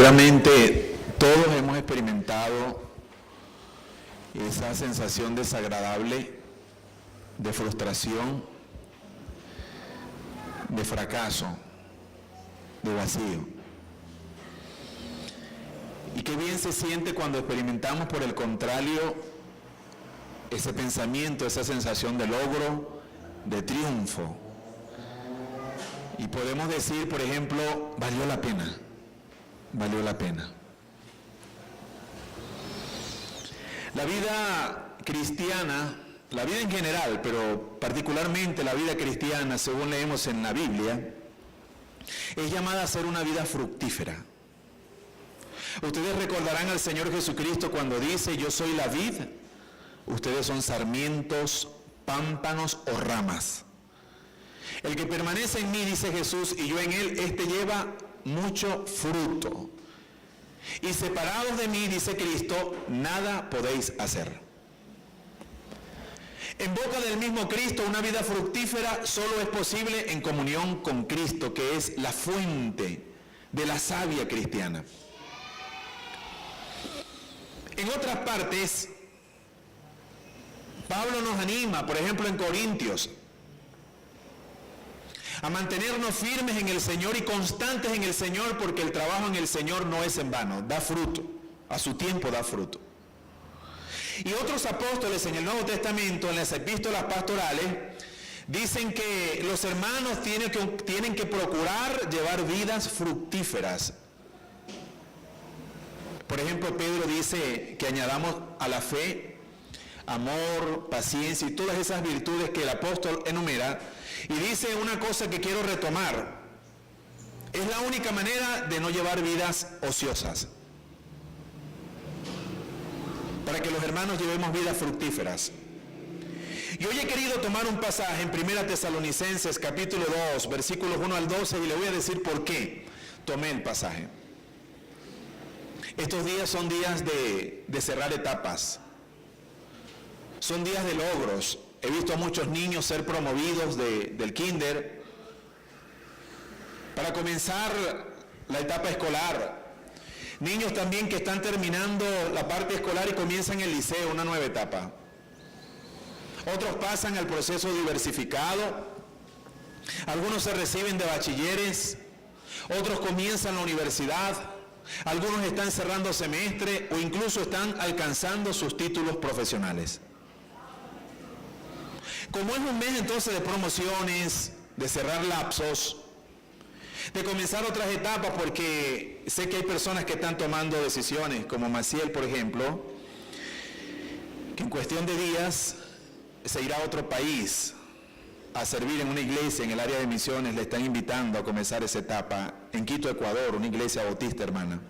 Seguramente todos hemos experimentado esa sensación desagradable de frustración, de fracaso, de vacío. Y qué bien se siente cuando experimentamos, por el contrario, ese pensamiento, esa sensación de logro, de triunfo. Y podemos decir, por ejemplo, valió la pena, valió la pena. La vida cristiana, la vida en general, pero particularmente la vida cristiana, según leemos en la Biblia, es llamada a ser una vida fructífera. Ustedes recordarán al Señor Jesucristo cuando dice, yo soy la vid, ustedes son sarmientos, pámpanos o ramas. El que permanece en mí, dice Jesús, y yo en él, este lleva mucho fruto. Y separados de mí, dice Cristo, nada podéis hacer. En boca del mismo Cristo, una vida fructífera solo es posible en comunión con Cristo, que es la fuente de la savia cristiana. En otras partes, Pablo nos anima, por ejemplo en Corintios, a mantenernos firmes en el Señor y constantes en el Señor, porque el trabajo en el Señor no es en vano, da fruto, a su tiempo da fruto. Y otros apóstoles en el Nuevo Testamento, en las epístolas pastorales, dicen que los hermanos tienen que procurar llevar vidas fructíferas. Por ejemplo, Pedro dice que añadamos a la fe amor, paciencia y todas esas virtudes que el apóstol enumera. Y dice una cosa que quiero retomar. Es la única manera de no llevar vidas ociosas, para que los hermanos llevemos vidas fructíferas. Y hoy he querido tomar un pasaje en 1 Tesalonicenses capítulo 2, versículos 1 al 12, y le voy a decir por qué tomé el pasaje. Estos días son días de cerrar etapas, son días de logros. He visto a muchos niños ser promovidos del kinder para comenzar la etapa escolar. Niños también que están terminando la parte escolar y comienzan el liceo, una nueva etapa. Otros pasan al proceso diversificado. Algunos se reciben de bachilleres, otros comienzan la universidad. Algunos están cerrando semestre o incluso están alcanzando sus títulos profesionales. Como es un mes entonces de promociones, de cerrar lapsos, de comenzar otras etapas, porque sé que hay personas que están tomando decisiones, como Maciel, por ejemplo, que en cuestión de días se irá a otro país a servir en una iglesia en el área de misiones. Le están invitando a comenzar esa etapa en Quito, Ecuador, una iglesia bautista, hermana.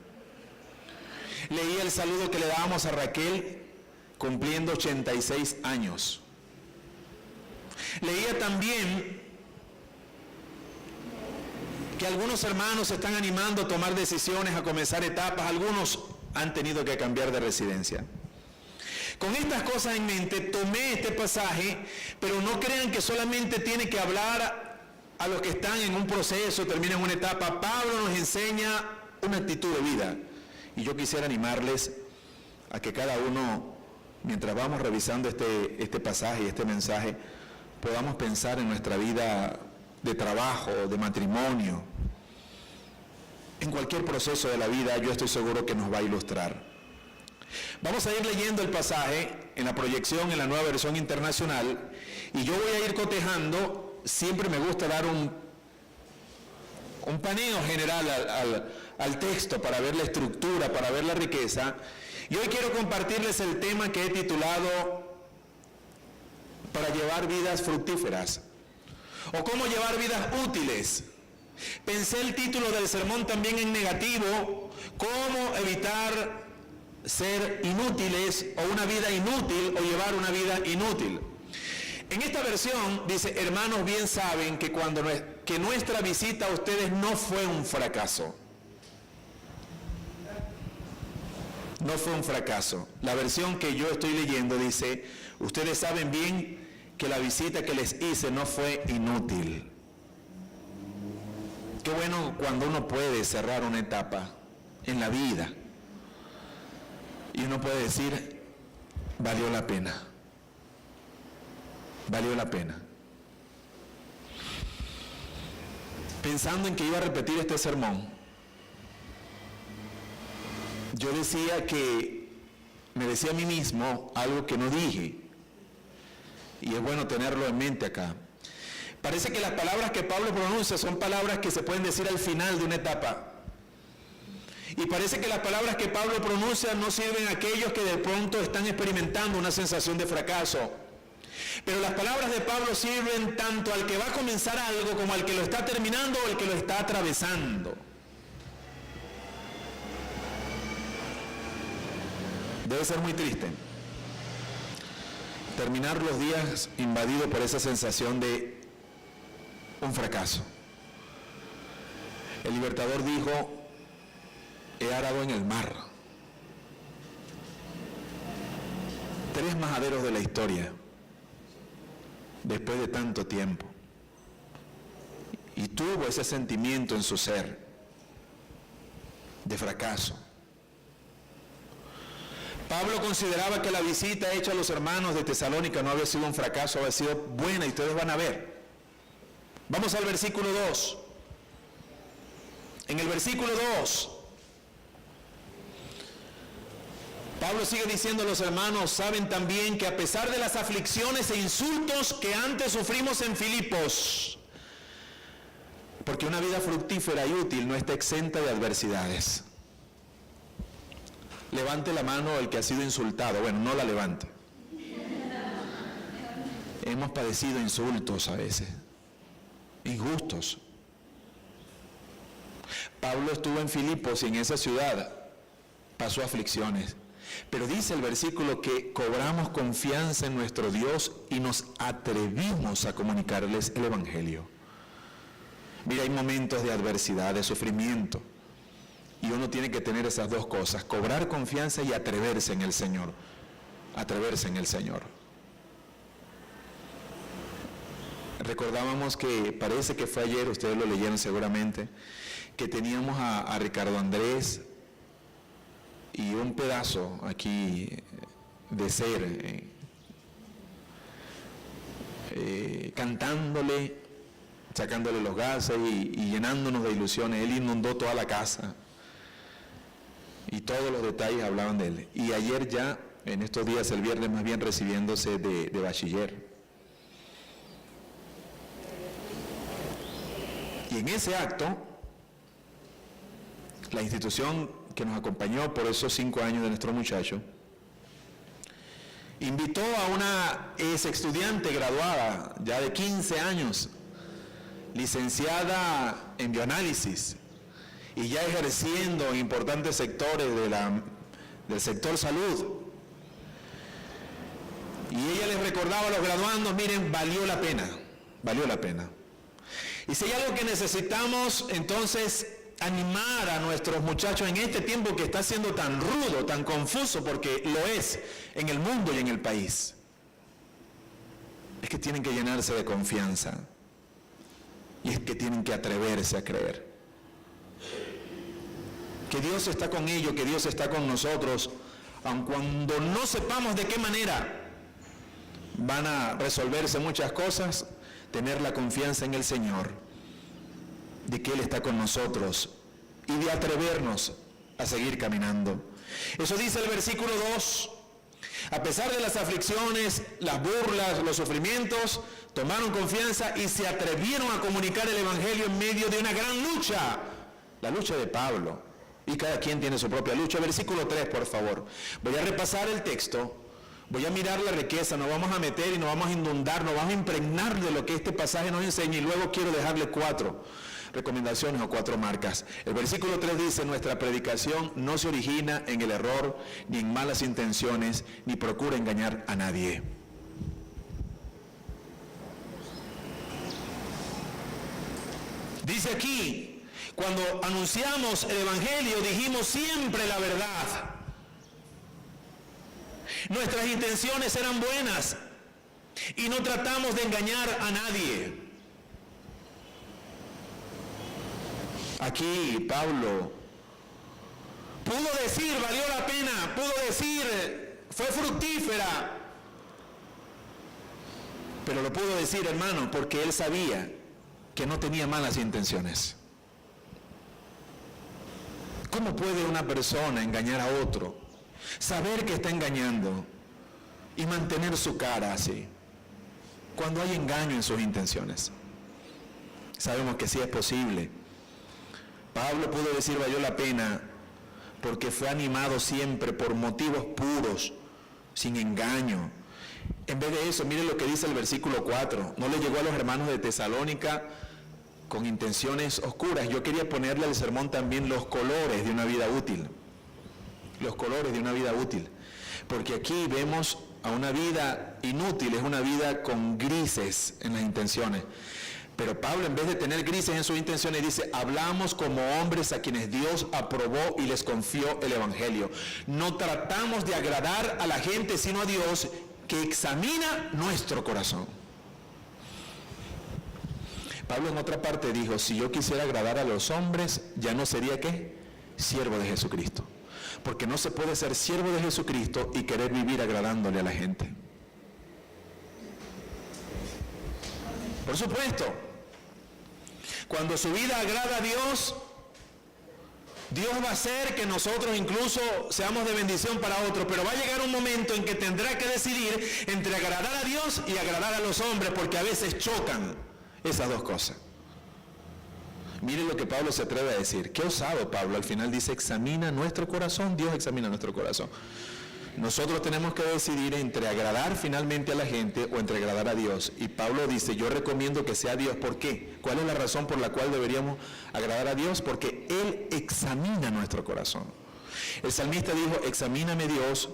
Leí el saludo que le dábamos a Raquel cumpliendo 86 años. Leía también que algunos hermanos se están animando a tomar decisiones, a comenzar etapas. Algunos han tenido que cambiar de residencia. Con estas cosas en mente, tomé este pasaje, pero no crean que solamente tiene que hablar a los que están en un proceso, terminan una etapa. Pablo nos enseña una actitud de vida. Y yo quisiera animarles a que cada uno, mientras vamos revisando este pasaje y este mensaje, podamos pensar en nuestra vida de trabajo, de matrimonio, en cualquier proceso de la vida. Yo estoy seguro que nos va a ilustrar. Vamos a ir leyendo el pasaje en la proyección en la Nueva Versión Internacional, y yo voy a ir cotejando. Siempre me gusta dar un paneo general al texto para ver la estructura, para ver la riqueza. Y hoy quiero compartirles el tema que he titulado para llevar vidas fructíferas, o cómo llevar vidas útiles. Pensé el título del sermón también en negativo: cómo evitar ser inútiles, o una vida inútil, o llevar una vida inútil. En esta versión dice: hermanos bien saben que que nuestra visita a ustedes no fue un fracaso. No fue un fracaso. La versión que yo estoy leyendo dice: ustedes saben bien que la visita que les hice no fue inútil. Qué bueno cuando uno puede cerrar una etapa en la vida. Y uno puede decir, valió la pena. Valió la pena. Pensando en que iba a repetir este sermón, yo me decía a mí mismo algo que no dije, y es bueno tenerlo en mente acá. Parece que las palabras que Pablo pronuncia son palabras que se pueden decir al final de una etapa. Y parece que las palabras que Pablo pronuncia no sirven a aquellos que de pronto están experimentando una sensación de fracaso. Pero las palabras de Pablo sirven tanto al que va a comenzar algo como al que lo está terminando o al que lo está atravesando. Debe ser muy triste terminar los días invadido por esa sensación de un fracaso. El Libertador dijo, he arado en el mar. 3 majaderos de la historia, después de tanto tiempo. Y tuvo ese sentimiento en su ser de fracaso. Pablo consideraba que la visita hecha a los hermanos de Tesalónica no había sido un fracaso, había sido buena, y ustedes van a ver. Vamos al versículo 2. En el versículo 2, Pablo sigue diciendo a los hermanos, saben también que a pesar de las aflicciones e insultos que antes sufrimos en Filipos, porque una vida fructífera y útil no está exenta de adversidades. Levante la mano el que ha sido insultado. Bueno, no la levante. Hemos padecido insultos a veces, injustos. Pablo estuvo en Filipos y en esa ciudad pasó aflicciones. Pero dice el versículo que cobramos confianza en nuestro Dios y nos atrevimos a comunicarles el Evangelio. Mira, hay momentos de adversidad, de sufrimiento. Y uno tiene que tener esas dos cosas, cobrar confianza y atreverse en el Señor. Atreverse en el Señor. Recordábamos que, parece que fue ayer, ustedes lo leyeron seguramente, que teníamos a Ricardo Andrés y un pedazo aquí de ser, cantándole, sacándole los gases y llenándonos de ilusiones. Él inundó toda la casa. Y todos los detalles hablaban de él. Y ayer ya, en estos días, el viernes más bien, recibiéndose de bachiller. Y en ese acto, la institución que nos acompañó por esos 5 años de nuestro muchacho, invitó a una ex estudiante graduada, ya de 15 años, licenciada en bioanálisis, y ya ejerciendo en importantes sectores del sector salud. Y ella les recordaba a los graduandos, miren, valió la pena, valió la pena. Y si hay algo que necesitamos, entonces, animar a nuestros muchachos en este tiempo que está siendo tan rudo, tan confuso, porque lo es en el mundo y en el país, es que tienen que llenarse de confianza. Y es que tienen que atreverse a creer. Que Dios está con ellos, que Dios está con nosotros, aun cuando no sepamos de qué manera van a resolverse muchas cosas, tener la confianza en el Señor, de que Él está con nosotros y de atrevernos a seguir caminando. Eso dice el versículo 2. A pesar de las aflicciones, las burlas, los sufrimientos, tomaron confianza y se atrevieron a comunicar el Evangelio en medio de una gran lucha. La lucha de Pablo. Y cada quien tiene su propia lucha. Versículo 3, por favor. Voy a repasar el texto. Voy a mirar la riqueza. Nos vamos a meter y nos vamos a inundar. Nos vamos a impregnar de lo que este pasaje nos enseña. Y luego quiero dejarle 4 recomendaciones o 4 marcas. El versículo 3 dice, nuestra predicación no se origina en el error, ni en malas intenciones, ni procura engañar a nadie. Dice aquí, cuando anunciamos el Evangelio, dijimos siempre la verdad. Nuestras intenciones eran buenas y no tratamos de engañar a nadie. Aquí Pablo Pudo decir, valió la pena, pudo decir, fue fructífera. Pero lo pudo decir, hermano, porque él sabía que no tenía malas intenciones. ¿Cómo puede una persona engañar a otro, saber que está engañando y mantener su cara así, cuando hay engaño en sus intenciones? Sabemos que sí es posible. Pablo pudo decir, valió la pena, porque fue animado siempre por motivos puros, sin engaño. En vez de eso, mire lo que dice el versículo 4. No le llegó a los hermanos de Tesalónica con intenciones oscuras. Yo quería ponerle al sermón también los colores de una vida útil. Los colores de una vida útil. Porque aquí vemos a una vida inútil, es una vida con grises en las intenciones. Pero Pablo, en vez de tener grises en sus intenciones, dice, hablamos como hombres a quienes Dios aprobó y les confió el Evangelio. No tratamos de agradar a la gente, sino a Dios, que examina nuestro corazón. Pablo en otra parte dijo, si yo quisiera agradar a los hombres, ya no sería, ¿qué? Siervo de Jesucristo. Porque no se puede ser siervo de Jesucristo y querer vivir agradándole a la gente. Por supuesto, cuando su vida agrada a Dios, Dios va a hacer que nosotros incluso seamos de bendición para otros, pero va a llegar un momento en que tendrá que decidir entre agradar a Dios y agradar a los hombres, porque a veces chocan esas dos cosas. Miren lo que Pablo se atreve a decir. Qué osado Pablo, al final dice, examina nuestro corazón, Dios examina nuestro corazón. Nosotros tenemos que decidir entre agradar finalmente a la gente o entre agradar a Dios. Y Pablo dice, yo recomiendo que sea Dios. ¿Por qué? ¿Cuál es la razón por la cual deberíamos agradar a Dios? Porque Él examina nuestro corazón. El salmista dijo, examíname Dios,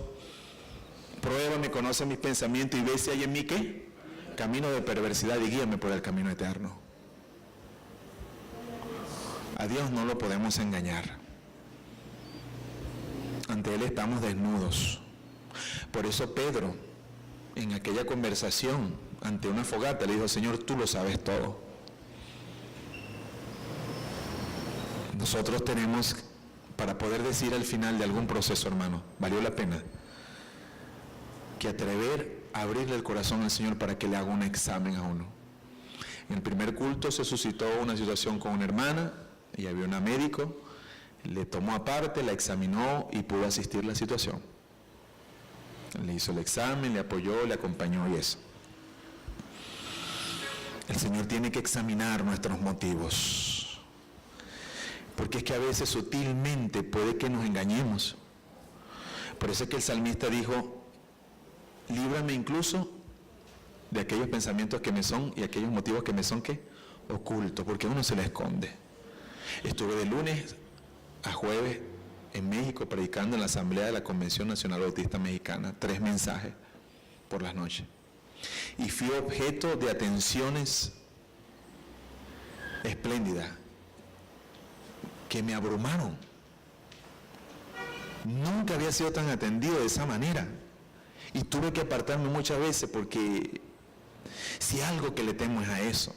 pruébame, conoce mis pensamientos y ve si hay en mí, ¿qué? Camino de perversidad y guíame por el camino eterno. A Dios no lo podemos engañar. Ante Él estamos desnudos. Por eso Pedro, en aquella conversación ante una fogata, le dijo, Señor, tú lo sabes todo. Nosotros tenemos, para poder decir al final de algún proceso, hermano, valió la pena, que atrever a abrirle el corazón al Señor para que le haga un examen a uno. En el primer culto se suscitó una situación con una hermana, y había una médico, le tomó aparte, la examinó y pudo asistir la situación. Le hizo el examen, le apoyó, le acompañó y eso. El Señor tiene que examinar nuestros motivos. Porque es que a veces sutilmente puede que nos engañemos. Por eso es que el salmista dijo, líbrame incluso de aquellos pensamientos que me son y aquellos motivos que me son, ¿qué? Ocultos, porque uno se le esconde. Estuve de lunes a jueves en México predicando en la Asamblea de la Convención Nacional Bautista Mexicana, 3 mensajes por las noches. Y fui objeto de atenciones espléndidas que me abrumaron. Nunca había sido tan atendido de esa manera. Y tuve que apartarme muchas veces porque si algo que le temo es a eso.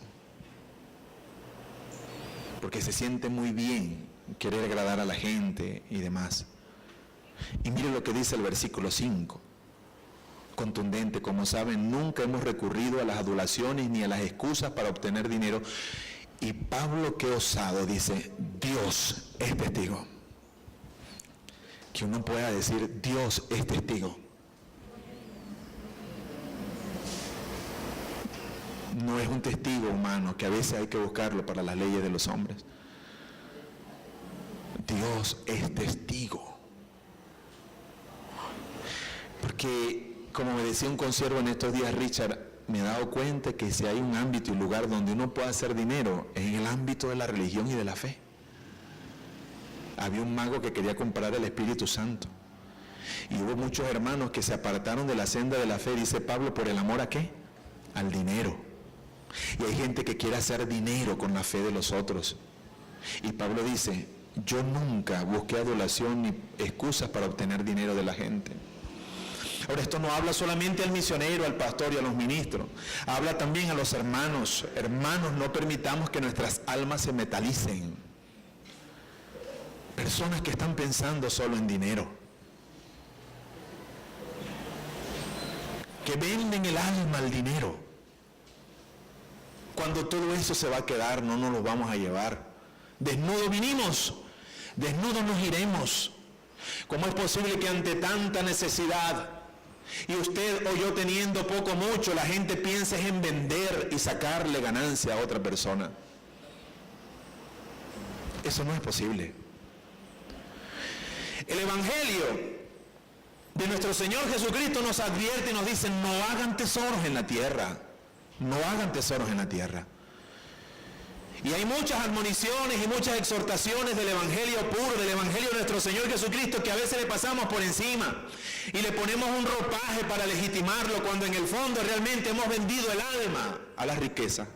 Porque se siente muy bien querer agradar a la gente y demás. Y mire lo que dice el versículo 5, contundente, como saben, nunca hemos recurrido a las adulaciones ni a las excusas para obtener dinero. Y Pablo, qué osado, dice, Dios es testigo. Que uno pueda decir, Dios es testigo. No es un testigo humano, que a veces hay que buscarlo para las leyes de los hombres. Dios es testigo. Porque, como me decía un consiervo en estos días, Richard, me he dado cuenta que si hay un ámbito y lugar donde uno puede hacer dinero, es en el ámbito de la religión y de la fe. Había un mago que quería comprar el Espíritu Santo. Y hubo muchos hermanos que se apartaron de la senda de la fe, dice Pablo, por el amor ¿a qué? Al dinero. Y hay gente que quiere hacer dinero con la fe de los otros. Y Pablo dice, yo nunca busqué adulación ni excusas para obtener dinero de la gente. Ahora, esto no habla solamente al misionero, al pastor y a los ministros. Habla también a los hermanos. Hermanos, no permitamos que nuestras almas se metalicen. Personas que están pensando solo en dinero, que venden el alma al dinero. Cuando todo eso se va a quedar, no nos lo vamos a llevar. Desnudos vinimos, desnudos nos iremos. ¿Cómo es posible que ante tanta necesidad, y usted o yo teniendo poco o mucho, la gente piense en vender y sacarle ganancia a otra persona? Eso no es posible. El Evangelio de nuestro Señor Jesucristo nos advierte y nos dice: no hagan tesoros en la tierra, no hagan tesoros en la tierra. Y hay muchas admoniciones y muchas exhortaciones del Evangelio puro, del Evangelio de nuestro Señor Jesucristo, que a veces le pasamos por encima y le ponemos un ropaje para legitimarlo, cuando en el fondo realmente hemos vendido el alma a la riqueza.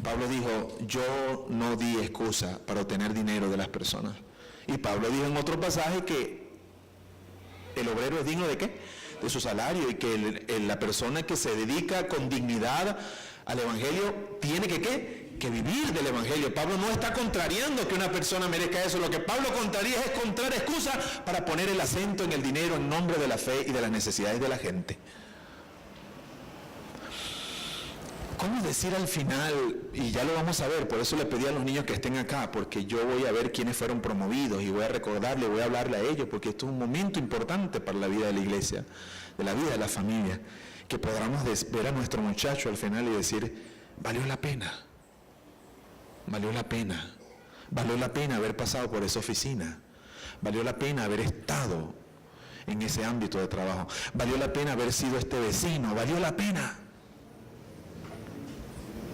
Pablo dijo: yo no di excusa para obtener dinero de las personas. Y Pablo dijo en otro pasaje que el obrero es digno ¿de qué? De su salario, y que la persona que se dedica con dignidad al Evangelio tiene que vivir del Evangelio. Pablo no está contrariando que una persona merezca eso. Lo que Pablo contraría es encontrar excusa para poner el acento en el dinero en nombre de la fe y de las necesidades de la gente. ¿Cómo decir al final? Y ya lo vamos a ver, por eso le pedí a los niños que estén acá, porque yo voy a ver quiénes fueron promovidos y voy a recordarle, voy a hablarle a ellos, porque esto es un momento importante para la vida de la iglesia, de la vida de la familia, que podamos ver a nuestro muchacho al final y decir: valió la pena, valió la pena, valió la pena haber pasado por esa oficina, valió la pena haber estado en ese ámbito de trabajo, valió la pena haber sido este vecino, valió la pena.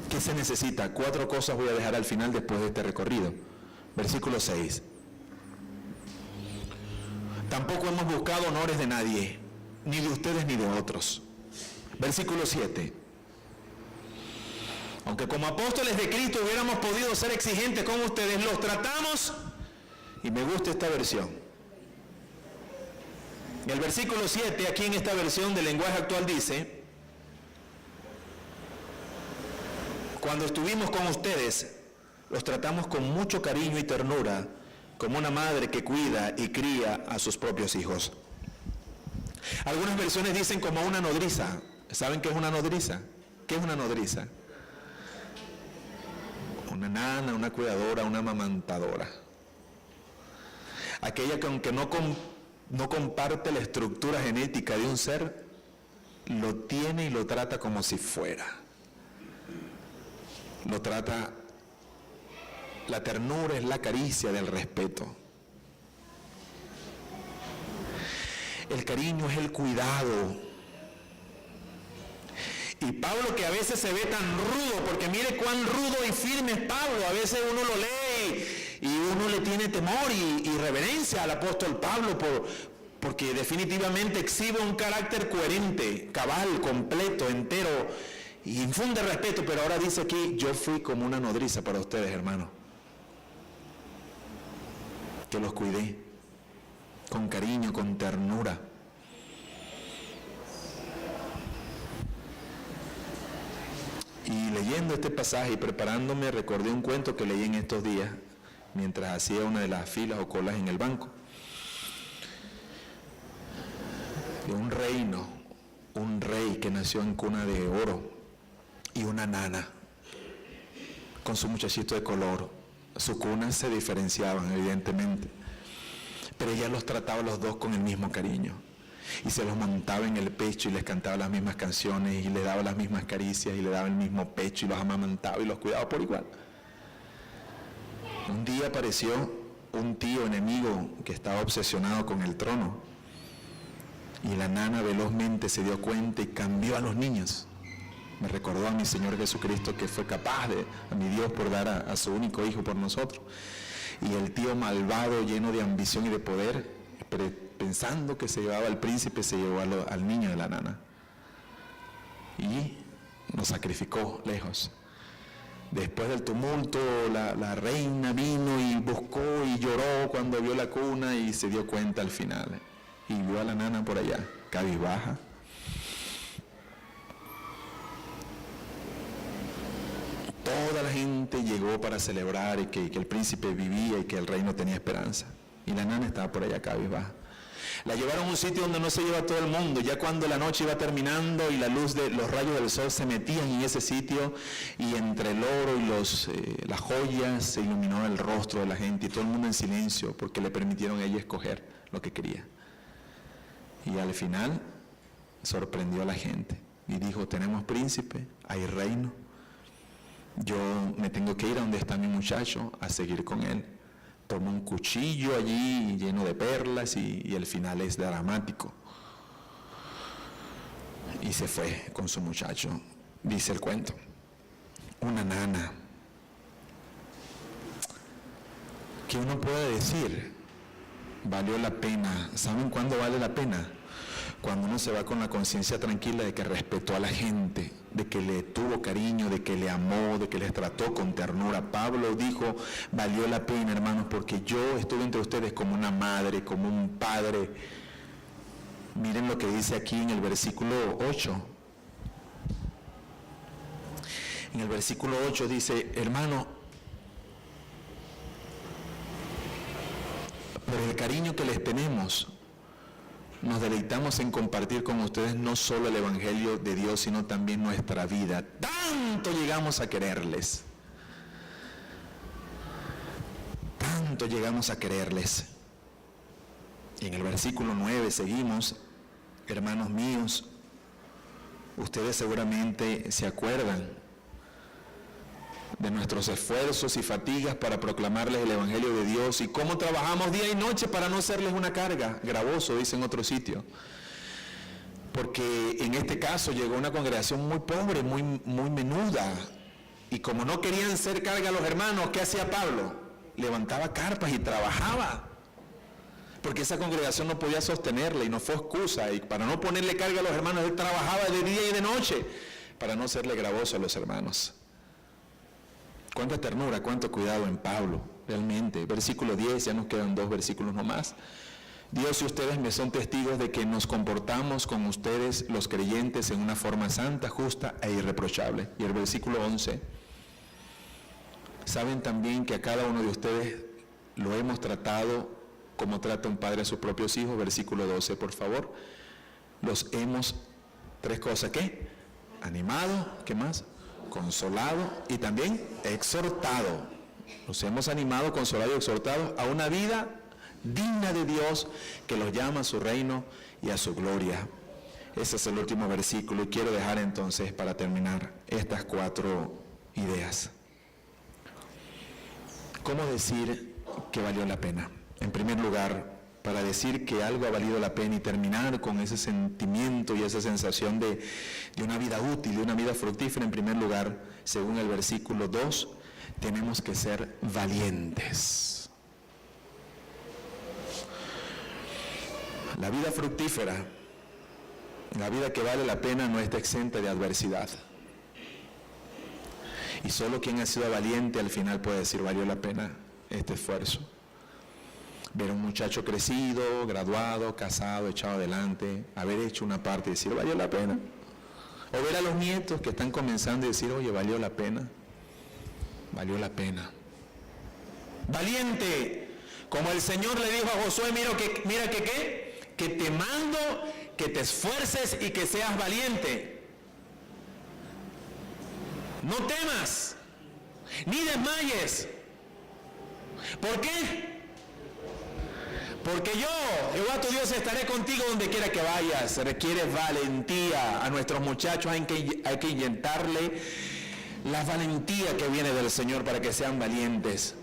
¿Qué se necesita? 4 cosas voy a dejar al final después de este recorrido. Versículo 6. Tampoco hemos buscado honores de nadie, ni de ustedes ni de otros. Versículo 7. Aunque como apóstoles de Cristo hubiéramos podido ser exigentes con ustedes, los tratamos, y me gusta esta versión. El versículo 7, aquí en esta versión del lenguaje actual dice: cuando estuvimos con ustedes, los tratamos con mucho cariño y ternura, como una madre que cuida y cría a sus propios hijos. Algunas versiones dicen como una nodriza. ¿Saben qué es una nodriza? ¿Qué es una nodriza? Una nana, una cuidadora, una amamantadora. Aquella que aunque no comparte la estructura genética de un ser, lo tiene y lo trata como si fuera. Lo trata, la ternura es la caricia del respeto. El cariño es el cuidado. Y Pablo, que a veces se ve tan rudo, porque mire cuán rudo y firme es Pablo, a veces uno lo lee y uno le tiene temor y reverencia al apóstol Pablo porque definitivamente exhibe un carácter coherente, cabal, completo, entero, y infunde respeto. Pero ahora dice aquí: yo fui como una nodriza para ustedes, hermanos, que los cuidé con cariño, con ternura. Y leyendo este pasaje y preparándome, recordé un cuento que leí en estos días mientras hacía una de las filas o colas en el banco, de un reino, un rey que nació en cuna de oro y una nana con su muchachito de color. Sus cunas se diferenciaban evidentemente, pero ella los trataba los dos con el mismo cariño y se los montaba en el pecho y les cantaba las mismas canciones y les daba las mismas caricias y le daba el mismo pecho y los amamantaba y los cuidaba por igual. Un día apareció un tío enemigo que estaba obsesionado con el trono y la nana velozmente se dio cuenta y cambió a los niños. Me recordó a mi Señor Jesucristo, que fue capaz a mi Dios por dar a su único hijo por nosotros. Y el tío malvado, lleno de ambición y de poder, pensando que se llevaba al príncipe, se llevó al niño de la nana y nos sacrificó lejos. Después del tumulto, la reina vino y buscó y lloró cuando vio la cuna y se dio cuenta al final. Y vio a la nana por allá, cabizbaja. toda la gente llegó para celebrar y que el príncipe vivía y que el reino tenía esperanza. Y la nana estaba por allá cabizbaja. La llevaron a un sitio donde no se lleva todo el mundo. Ya cuando la noche iba terminando y la luz de los rayos del sol se metían en ese sitio, y entre el oro y las joyas se iluminó el rostro de la gente y todo el mundo en silencio porque le permitieron a ella escoger lo que quería. Y al final sorprendió a la gente y dijo: tenemos príncipe, hay reino, yo me tengo que ir a donde está mi muchacho a seguir con él. Tomó un cuchillo allí lleno de perlas y el final es dramático. Y se fue con su muchacho. Dice el cuento: una nana. ¿Qué uno puede decir? Valió la pena. ¿Saben cuándo vale la pena? Cuando uno se va con la conciencia tranquila de que respetó a la gente, de que le tuvo cariño, de que le amó, de que les trató con ternura. Pablo dijo: valió la pena, hermanos, porque yo estuve entre ustedes como una madre, como un padre. Miren lo que dice aquí en el versículo 8. En el versículo 8 dice: hermano, por el cariño que les tenemos, nos deleitamos en compartir con ustedes no solo el Evangelio de Dios, sino también nuestra vida. Tanto llegamos a quererles. Tanto llegamos a quererles. Y en el versículo 9 seguimos: hermanos míos, ustedes seguramente se acuerdan de nuestros esfuerzos y fatigas para proclamarles el Evangelio de Dios y cómo trabajamos día y noche para no serles una carga. Gravoso, dice en otro sitio. Porque en este caso llegó una congregación muy pobre, muy menuda. Y como no querían ser carga a los hermanos, ¿qué hacía Pablo? Levantaba carpas y trabajaba. Porque esa congregación no podía sostenerle y no fue excusa. Y para no ponerle carga a los hermanos, él trabajaba de día y de noche para no serle gravoso a los hermanos. Cuánta ternura, cuánto cuidado en Pablo, realmente. Versículo 10, ya nos quedan 2 versículos nomás. Dios y ustedes me son testigos de que nos comportamos con ustedes, los creyentes, en una forma santa, justa e irreprochable. Y el versículo 11, saben también que a cada uno de ustedes lo hemos tratado como trata un padre a sus propios hijos. Versículo 12, por favor. Los hemos, 3 cosas, ¿qué? Animado, ¿qué más? Consolado y también exhortado. Nos hemos animado, consolado y exhortado a una vida digna de Dios que los llama a su reino y a su gloria. Ese es el último versículo y quiero dejar entonces para terminar estas 4 ideas. ¿Cómo decir que valió la pena? En primer lugar, para decir que algo ha valido la pena y terminar con ese sentimiento y esa sensación de una vida útil, de una vida fructífera, en primer lugar, según el versículo 2, tenemos que ser valientes. La vida fructífera, la vida que vale la pena, no está exenta de adversidad. Y solo quien ha sido valiente al final puede decir: valió la pena este esfuerzo. Ver a un muchacho crecido, graduado, casado, echado adelante, haber hecho una parte y decir: valió la pena. O ver a los nietos que están comenzando y decir: oye, valió la pena. Valió la pena. Valiente, como el Señor le dijo a Josué: mira que te mando que te esfuerces y que seas valiente. No temas, ni desmayes. ¿Por qué? Porque yo, Jehová tu Dios, estaré contigo donde quiera que vayas. Se requiere valentía. A nuestros muchachos hay que inyectarle la valentía que viene del Señor para que sean valientes.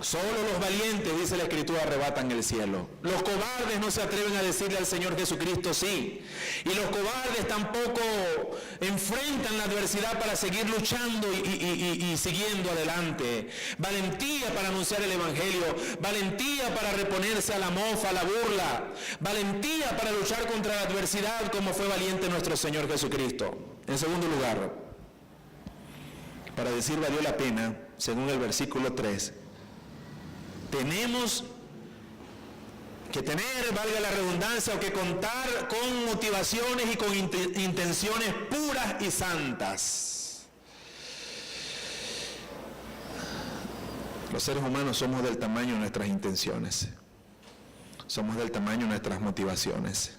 Solo los valientes, dice la Escritura, arrebatan el cielo. Los cobardes no se atreven a decirle al Señor Jesucristo sí. Y los cobardes tampoco enfrentan la adversidad para seguir luchando y siguiendo adelante. Valentía para anunciar el Evangelio. Valentía para reponerse a la mofa, a la burla. Valentía para luchar contra la adversidad, como fue valiente nuestro Señor Jesucristo. En segundo lugar, para decir valió la pena, según el versículo 3, tenemos que tener, valga la redundancia, o que contar con motivaciones y con intenciones puras y santas. Los seres humanos somos del tamaño de nuestras intenciones. Somos del tamaño de nuestras motivaciones.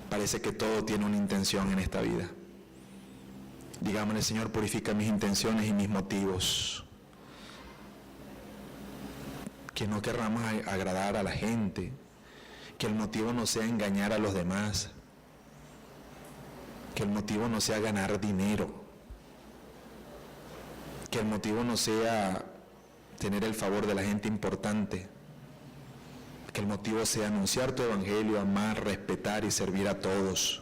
Parece que todo tiene una intención en esta vida. Digámosle, Señor, purifica mis intenciones y mis motivos. Que no querramos agradar a la gente. Que el motivo no sea engañar a los demás. Que el motivo no sea ganar dinero. Que el motivo no sea tener el favor de la gente importante. Que el motivo sea anunciar tu evangelio, amar, respetar y servir a todos.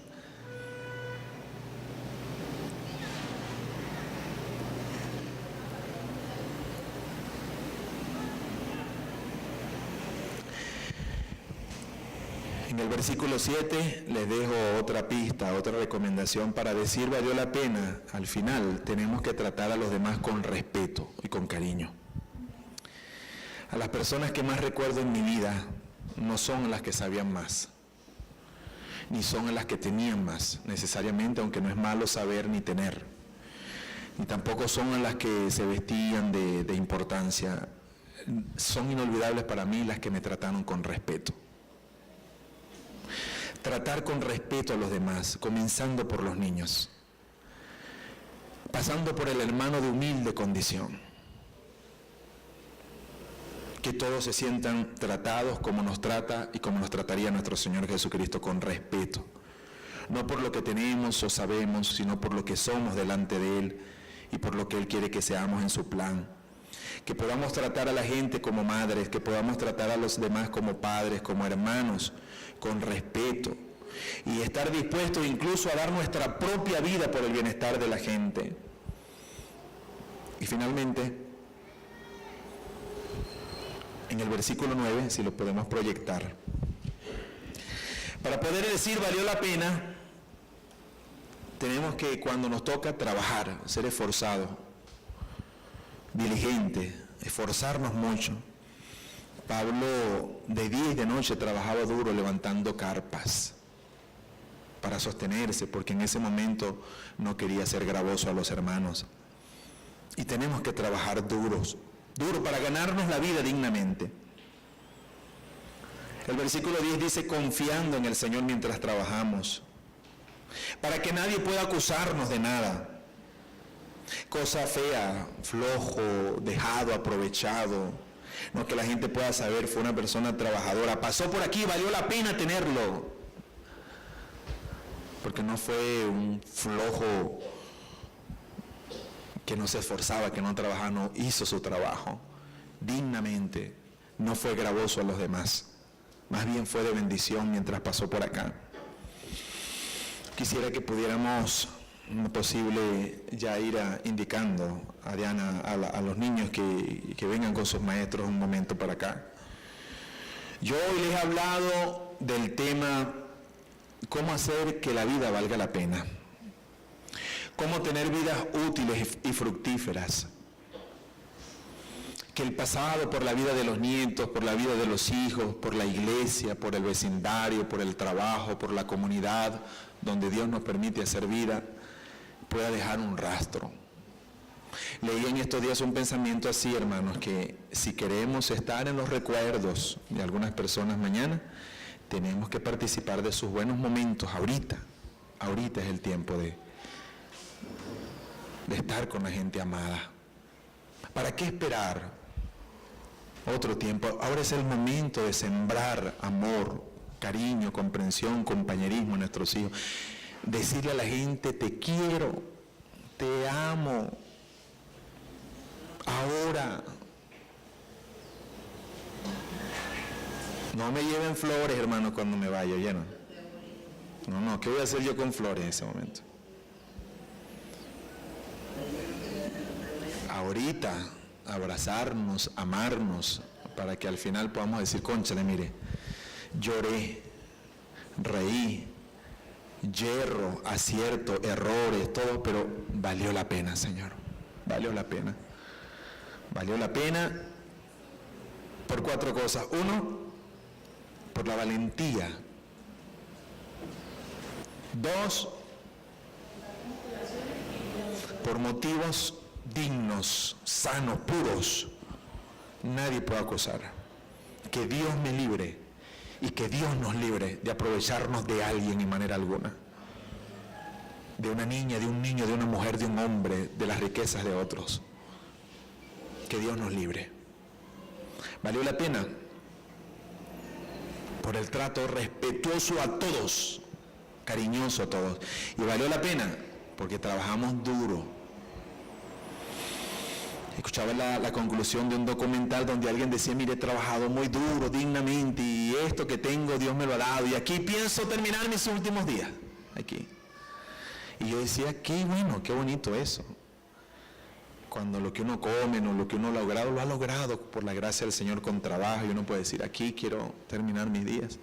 En el versículo 7 les dejo otra pista, otra recomendación para decir valió la pena. Al final tenemos que tratar a los demás con respeto y con cariño. A las personas que más recuerdo en mi vida no son las que sabían más, ni son las que tenían más, necesariamente, aunque no es malo saber ni tener, ni tampoco son las que se vestían de importancia. Son inolvidables para mí las que me trataron con respeto. Tratar con respeto a los demás, comenzando por los niños, pasando por el hermano de humilde condición. Que todos se sientan tratados como nos trata y como nos trataría nuestro Señor Jesucristo, con respeto. No por lo que tenemos o sabemos, sino por lo que somos delante de Él y por lo que Él quiere que seamos en su plan. Que podamos tratar a la gente como madres, que podamos tratar a los demás como padres, como hermanos, con respeto. Y estar dispuestos incluso a dar nuestra propia vida por el bienestar de la gente. Y finalmente, en el versículo 9, si lo podemos proyectar. Para poder decir valió la pena, tenemos que, cuando nos toca trabajar, ser esforzados, diligentes, esforzarnos mucho. Pablo de día y de noche trabajaba duro levantando carpas para sostenerse, porque en ese momento no quería ser gravoso a los hermanos. Y tenemos que trabajar duro para ganarnos la vida dignamente. El versículo 10 dice, confiando en el Señor mientras trabajamos, para que nadie pueda acusarnos de nada. Cosa fea, flojo, dejado, aprovechado. No, que la gente pueda saber, fue una persona trabajadora, pasó por aquí, valió la pena tenerlo. Porque no fue un flojo que no se esforzaba, que no trabajaba, no hizo su trabajo dignamente, no fue gravoso a los demás, más bien fue de bendición mientras pasó por acá. Quisiera que pudiéramos, no posible, ya ir indicando a Diana, a los niños que vengan con sus maestros un momento para acá. Yo hoy les he hablado del tema cómo hacer que la vida valga la pena. Cómo tener vidas útiles y fructíferas. Que el pasado, por la vida de los nietos, por la vida de los hijos, por la iglesia, por el vecindario, por el trabajo, por la comunidad donde Dios nos permite hacer vida, pueda dejar un rastro. Leí en estos días un pensamiento así, hermanos, que si queremos estar en los recuerdos de algunas personas mañana, tenemos que participar de sus buenos momentos ahorita. Ahorita es el tiempo de estar con la gente amada. ¿Para qué esperar otro tiempo? Ahora es el momento de sembrar amor, cariño, comprensión, compañerismo en nuestros hijos. Decirle a la gente, te quiero, te amo, ahora. No me lleven flores, hermano, cuando me vaya, ¿oyeron? No, ¿qué voy a hacer yo con flores en ese momento? Ahorita, abrazarnos, amarnos, para que al final podamos decir, cónchale, mire, lloré, reí, yerro, acierto, errores, todo, pero valió la pena, Señor, valió la pena. Valió la pena por 4 cosas. 1, por la valentía. 2, por motivos dignos, sanos, puros, nadie puede acusar. Que Dios me libre y que Dios nos libre de aprovecharnos de alguien en manera alguna. De una niña, de un niño, de una mujer, de un hombre, de las riquezas de otros. Que Dios nos libre. ¿Valió la pena? Por el trato respetuoso a todos, cariñoso a todos. Y valió la pena porque trabajamos duro. Escuchaba la conclusión de un documental donde alguien decía, mire, he trabajado muy duro, dignamente, y esto que tengo Dios me lo ha dado, y aquí pienso terminar mis últimos días, aquí. Y yo decía, qué bueno, qué bonito eso. Cuando lo que uno come, o lo que uno lo ha logrado por la gracia del Señor con trabajo, y uno puede decir, aquí quiero terminar mis días.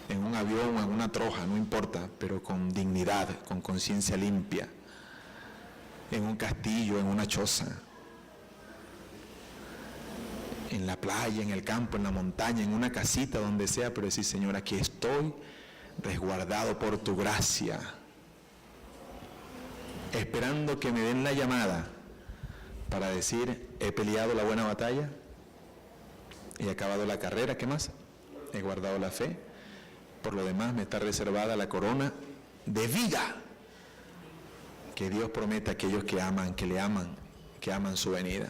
En un avión, en una troja, no importa, pero con dignidad, con conciencia limpia. En un castillo, en una choza, en la playa, en el campo, en la montaña, en una casita, donde sea, pero decir, Señor, aquí estoy, resguardado por tu gracia, esperando que me den la llamada para decir, he peleado la buena batalla, he acabado la carrera, ¿qué más? He guardado la fe, por lo demás me está reservada la corona de vida que Dios promete a aquellos que aman, que le aman, que aman su venida.